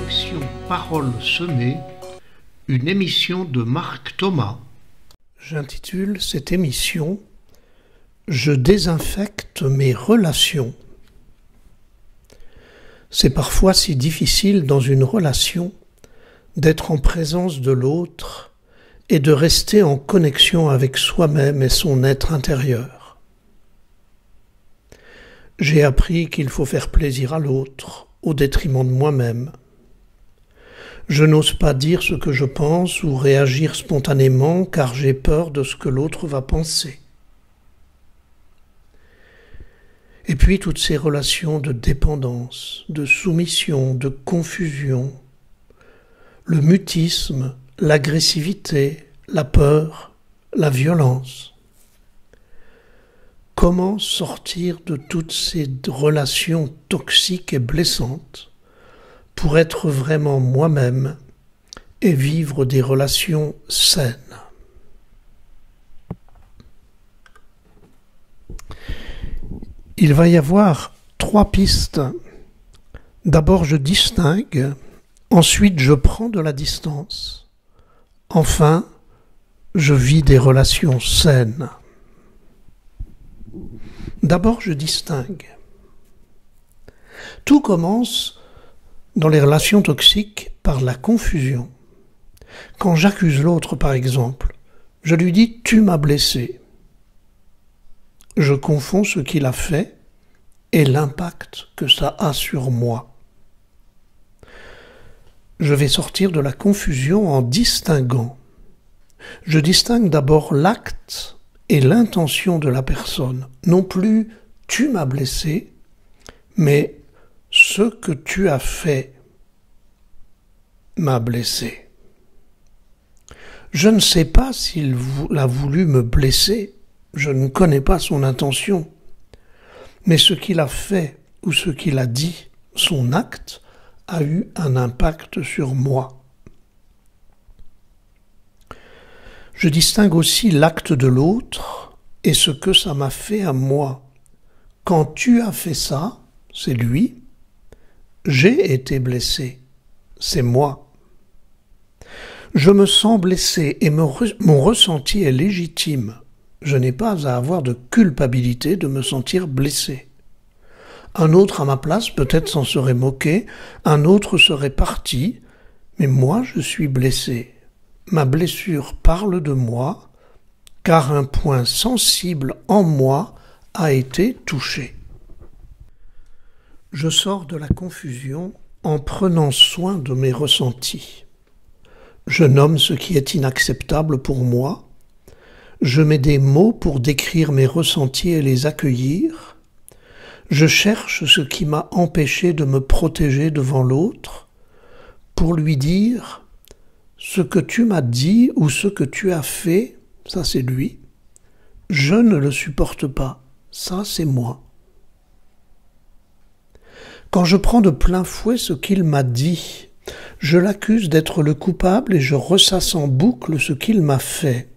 Réflexion Parole semée, une émission de Marc Thomas. J'intitule cette émission « Je désinfecte mes relations ». C'est parfois si difficile dans une relation d'être en présence de l'autre et de rester en connexion avec soi-même et son être intérieur. J'ai appris qu'il faut faire plaisir à l'autre au détriment de moi-même. Je n'ose pas dire ce que je pense ou réagir spontanément car j'ai peur de ce que l'autre va penser. Et puis toutes ces relations de dépendance, de soumission, de confusion, le mutisme, l'agressivité, la peur, la violence. Comment sortir de toutes ces relations toxiques et blessantes pour être vraiment moi-même et vivre des relations saines? Il va y avoir 3 pistes. D'abord, je distingue, ensuite je prends de la distance. Enfin, je vis des relations saines. D'abord, je distingue. Tout commence dans les relations toxiques par la confusion. Quand j'accuse l'autre, par exemple, je lui dis « tu m'as blessé ». Je confonds ce qu'il a fait et l'impact que ça a sur moi. Je vais sortir de la confusion en distinguant. Je distingue d'abord l'acte et l'intention de la personne. Non plus « tu m'as blessé », mais « ce que tu as fait m'a blessé ». Je ne sais pas s'il a voulu me blesser. Je ne connais pas son intention, mais ce qu'il a fait ou ce qu'il a dit, son acte, a eu un impact sur moi. Je distingue aussi l'acte de l'autre et ce que ça m'a fait à moi. Quand tu as fait ça, c'est lui. J'ai été blessé, c'est moi. Je me sens blessé et mon ressenti est légitime. Je n'ai pas à avoir de culpabilité de me sentir blessé. Un autre à ma place peut-être s'en serait moqué, un autre serait parti, mais moi je suis blessé. Ma blessure parle de moi, car un point sensible en moi a été touché. Je sors de la confusion en prenant soin de mes ressentis. Je nomme ce qui est inacceptable pour moi. Je mets des mots pour décrire mes ressentis et les accueillir. Je cherche ce qui m'a empêché de me protéger devant l'autre pour lui dire « ce que tu m'as dit ou ce que tu as fait, ça c'est lui. Je ne le supporte pas, ça c'est moi. » Quand je prends de plein fouet ce qu'il m'a dit, je l'accuse d'être le coupable et je ressasse en boucle ce qu'il m'a fait.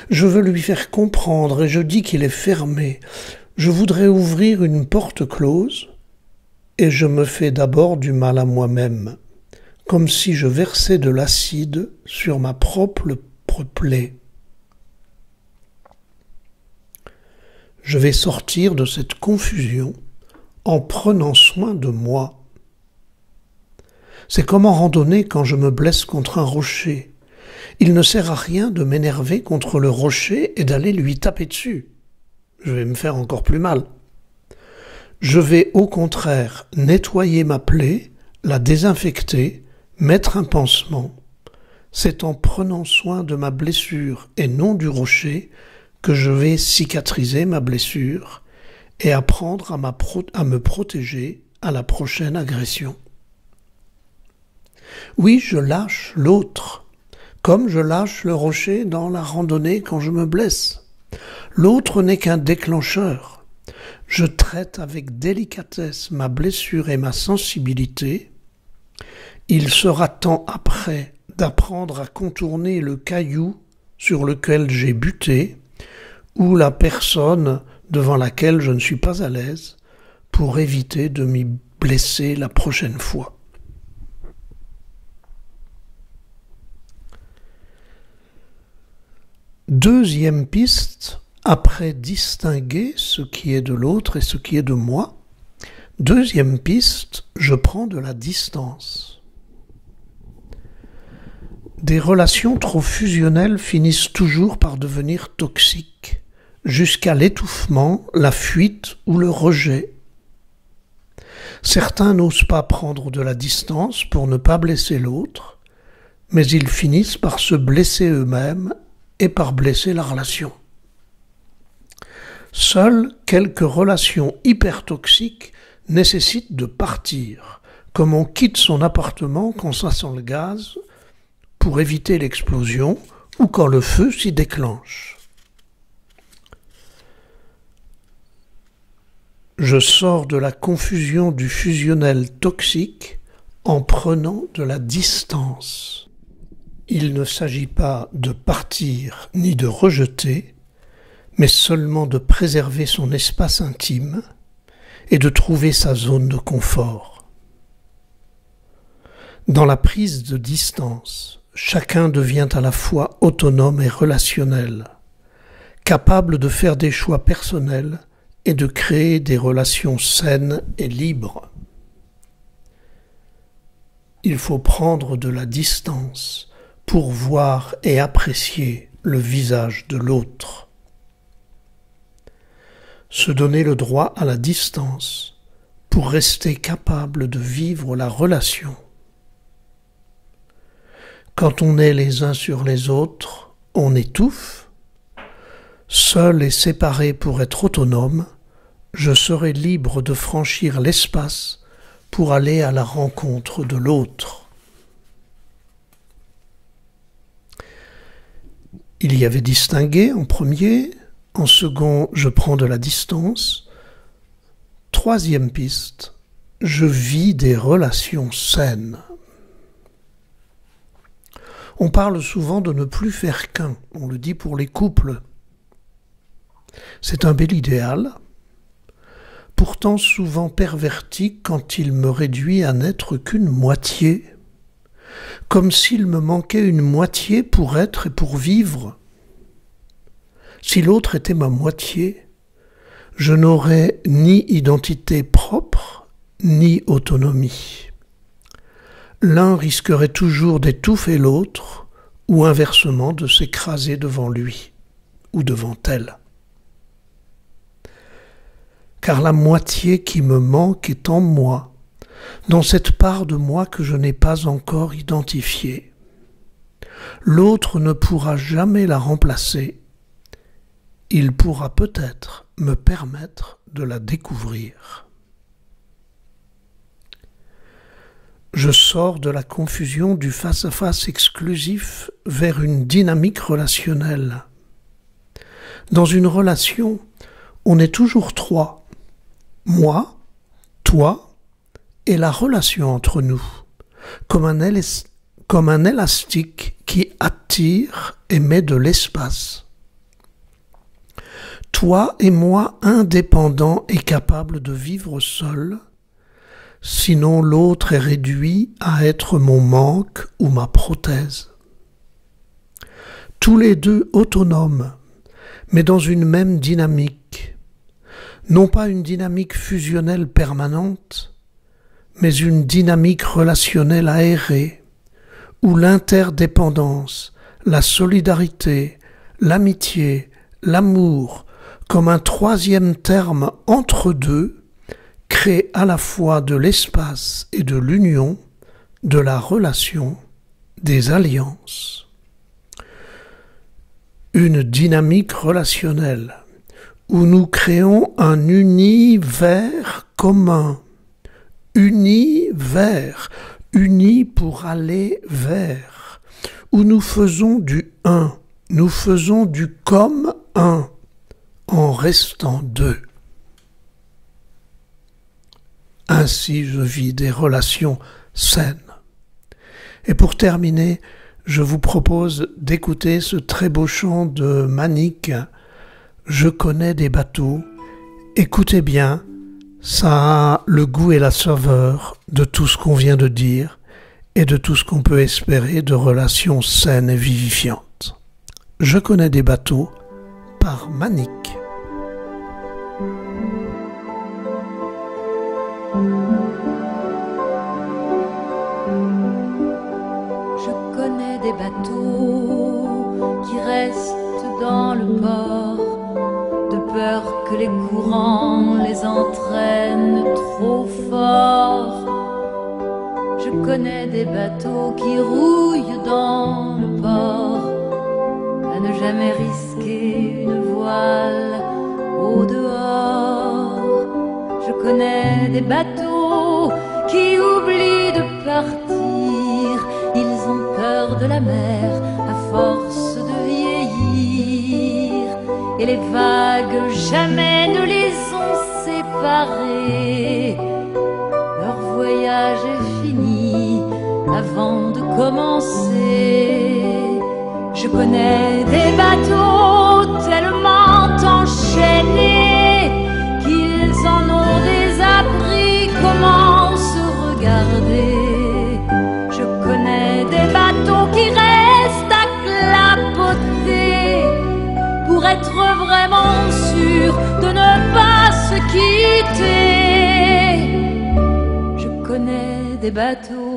Je veux lui faire comprendre et je dis qu'il est fermé. Je voudrais ouvrir une porte close et je me fais d'abord du mal à moi-même, comme si je versais de l'acide sur ma propre plaie. Je vais sortir de cette confusion en prenant soin de moi. C'est comme en randonnée quand je me blesse contre un rocher. Il ne sert à rien de m'énerver contre le rocher et d'aller lui taper dessus. Je vais me faire encore plus mal. Je vais au contraire nettoyer ma plaie, la désinfecter, mettre un pansement. C'est en prenant soin de ma blessure et non du rocher que je vais cicatriser ma blessure et apprendre à me protéger à la prochaine agression. Oui, je lâche l'autre. Comme je lâche le rocher dans la randonnée quand je me blesse. L'autre n'est qu'un déclencheur. Je traite avec délicatesse ma blessure et ma sensibilité. Il sera temps après d'apprendre à contourner le caillou sur lequel j'ai buté ou la personne devant laquelle je ne suis pas à l'aise pour éviter de m'y blesser la prochaine fois. Deuxième piste, après distinguer ce qui est de l'autre et ce qui est de moi, deuxième piste, je prends de la distance. Des relations trop fusionnelles finissent toujours par devenir toxiques, jusqu'à l'étouffement, la fuite ou le rejet. Certains n'osent pas prendre de la distance pour ne pas blesser l'autre, mais ils finissent par se blesser eux-mêmes et par blesser la relation. Seules quelques relations hyper toxiques nécessitent de partir, comme on quitte son appartement quand ça sent le gaz, pour éviter l'explosion ou quand le feu s'y déclenche. Je sors de la confusion du fusionnel toxique en prenant de la distance. Il ne s'agit pas de partir ni de rejeter, mais seulement de préserver son espace intime et de trouver sa zone de confort. Dans la prise de distance, chacun devient à la fois autonome et relationnel, capable de faire des choix personnels et de créer des relations saines et libres. Il faut prendre de la distance pour voir et apprécier le visage de l'autre. Se donner le droit à la distance pour rester capable de vivre la relation. Quand on est les uns sur les autres, on étouffe. Seul et séparé pour être autonome, je serai libre de franchir l'espace pour aller à la rencontre de l'autre. Il y avait distingué en premier, en second, je prends de la distance. Troisième piste, je vis des relations saines. On parle souvent de ne plus faire qu'un, on le dit pour les couples. C'est un bel idéal, pourtant souvent perverti quand il me réduit à n'être qu'une moitié, comme s'il me manquait une moitié pour être et pour vivre. Si l'autre était ma moitié, je n'aurais ni identité propre, ni autonomie. L'un risquerait toujours d'étouffer l'autre, ou inversement de s'écraser devant lui, ou devant elle. Car la moitié qui me manque est en moi, dans cette part de moi que je n'ai pas encore identifiée. L'autre ne pourra jamais la remplacer. Il pourra peut-être me permettre de la découvrir. Je sors de la confusion du face-à-face exclusif vers une dynamique relationnelle. Dans une relation, on est toujours trois. Moi, toi et la relation entre nous, comme un élastique qui attire et met de l'espace. Toi et moi indépendants et capables de vivre seuls, sinon l'autre est réduit à être mon manque ou ma prothèse. Tous les deux autonomes, mais dans une même dynamique. Non pas une dynamique fusionnelle permanente, mais une dynamique relationnelle aérée, où l'interdépendance, la solidarité, l'amitié, l'amour, comme un troisième terme entre deux, crée à la fois de l'espace et de l'union, de la relation, des alliances. Une dynamique relationnelle où nous créons un univers commun. Univers, uni pour aller vers, où nous faisons du un, nous faisons du comme un, en restant deux. Ainsi je vis des relations saines. Et pour terminer, je vous propose d'écouter ce très beau chant de Manique, « Je connais des bateaux ». Écoutez bien, ça a le goût et la saveur de tout ce qu'on vient de dire et de tout ce qu'on peut espérer de relations saines et vivifiantes. Je connais des bateaux par Manic. Je connais des bateaux qui restent dans le port, de peur que les courants les entraînent trop fort. Je connais des bateaux qui rouillent dans le port, à ne jamais risquer une voile au dehors. Je connais des bateaux qui oublient de partir, ils ont peur de la mer à force de vieillir, et les vagues jamais ne les ont séparés. Leur voyage est fini avant de commencer. Je connais des bateaux tellement enchaînés qu'ils en ont désappris comment se regarder. Je connais des bateaux qui restent à clapoter pour être vraiment sûrs de ne pas se quitter. Je connais des bateaux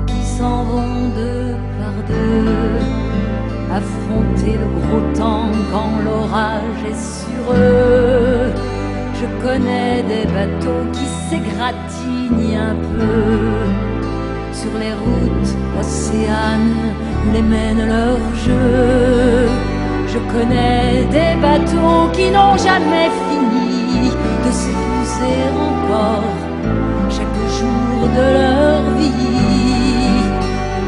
qui s'en vont deux par deux, affronter le gros temps quand l'orage est sur eux. Je connais des bateaux qui s'égratignent un peu sur les routes océanes où les mène leur jeu. Je connais des bateaux qui n'ont jamais fini de s'épouser encore chaque jour de leur vie,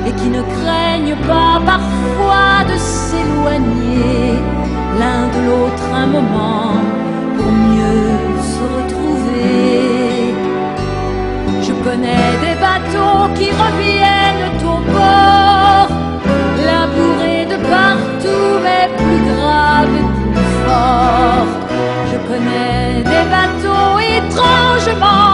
et qui ne craignent pas parfois de s'éloigner l'un de l'autre un moment pour mieux se retrouver. Je connais des bateaux qui reviennent au port, labourés de partout mais plus graves et plus forts. Je connais des bateaux étrangement